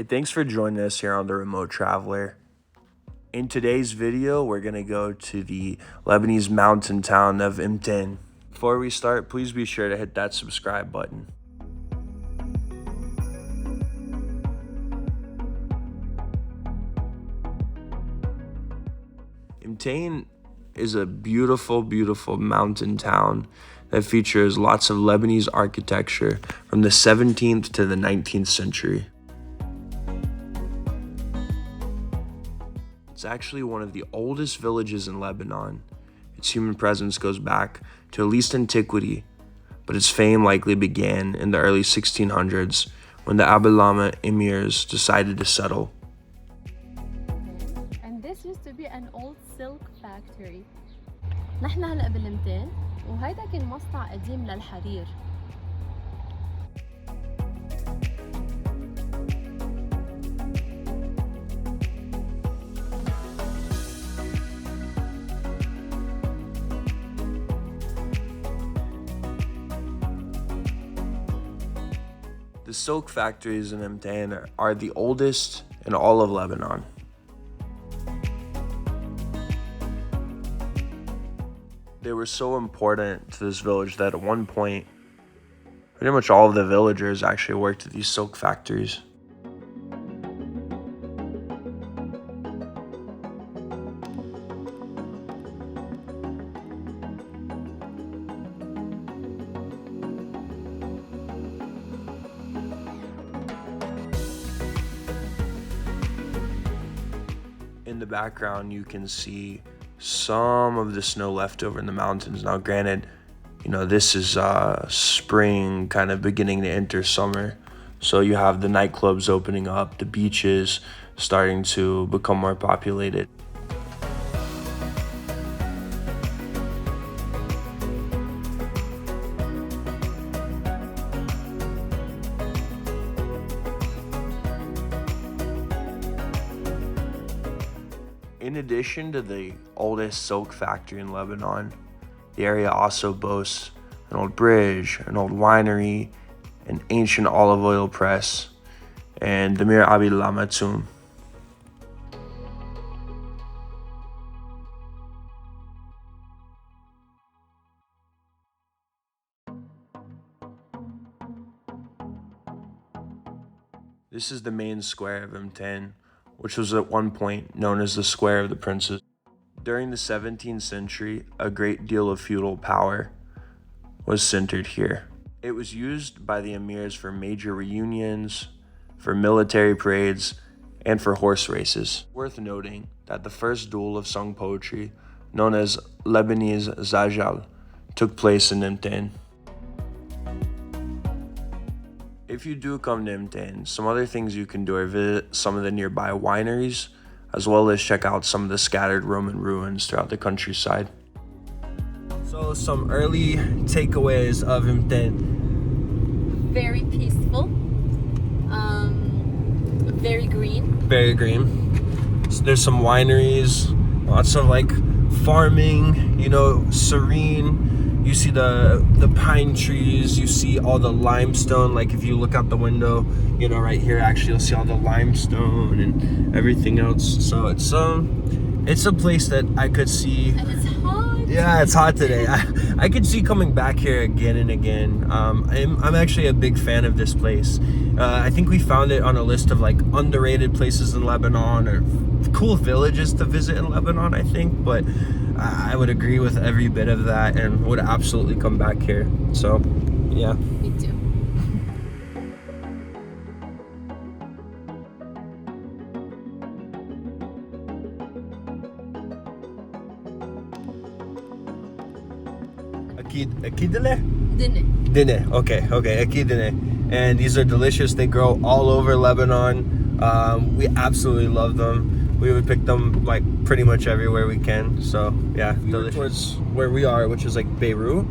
thanks for joining us here on The Remote Traveler. In today's video, we're going to go to the Lebanese mountain town of Mtein. Before we start, please be sure to hit that subscribe button. Mtein is a beautiful, beautiful mountain town that features lots of Lebanese architecture from the 17th to the 19th century. It's actually one of the oldest villages in Lebanon. Its human presence goes back to at least antiquity, but its fame likely began in the early 1600s when the Abillama emirs decided to settle. And this used to be an old silk factory. نحن هلا بالمتين وهيدا كان مصنع قديم للحرير. The silk factories in Mtein are the oldest in all of Lebanon. They were so important to this village that at one point, pretty much all of the villagers actually worked at these silk factories. In the background, you can see some of the snow left over in the mountains. Now, granted, this is spring kind of beginning to enter summer. So you have the nightclubs opening up, the beaches starting to become more populated. In addition to the oldest silk factory in Lebanon, the area also boasts an old bridge, an old winery, an ancient olive oil press, and the Emir Abillama tomb. This is the main square of Mtein, which was at one point known as the Square of the Princes. During the 17th century, a great deal of feudal power was centered here. It was used by the emirs for major reunions, for military parades, and for horse races. Worth noting that the first duel of sung poetry, known as Lebanese Zajal, took place in Mtein. If you do come to Mtein, some other things you can do are visit some of the nearby wineries, as well as check out some of the scattered Roman ruins throughout the countryside. So some early takeaways of Mtein. Very peaceful. Very green. Very green. So there's some wineries, lots of farming, serene. You see the pine trees, you see all the limestone. If you look out the window, right here, actually, you'll see all the limestone and everything else. So it's a place that I could see. And it's hot. Yeah, it's hot today. I could see coming back here again and again. I'm actually a big fan of this place. I think we found it on a list of underrated places in Lebanon or cool villages to visit in Lebanon, I think, but I would agree with every bit of that and would absolutely come back here. So, yeah. Me too. Akidele? Dinner. Okay, akidele. And these are delicious. They grow all over Lebanon. We absolutely love them. We would pick them pretty much everywhere we can. So yeah, towards where we are, which is Beirut,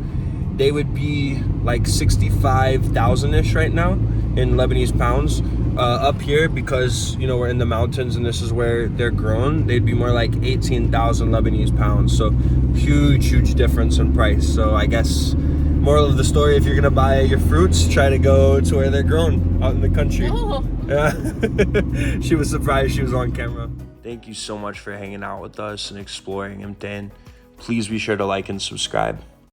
they would be 65,000-ish right now in Lebanese pounds. Up here, because we're in the mountains and this is where they're grown, they'd be more 18,000 Lebanese pounds. So huge difference in price. So I guess Moral of the story, if you're gonna buy your fruits, try to go to where they're grown, out in the country. Oh. Yeah. She was surprised she was on camera. Thank you so much for hanging out with us and exploring Mtein. Please be sure to like and subscribe.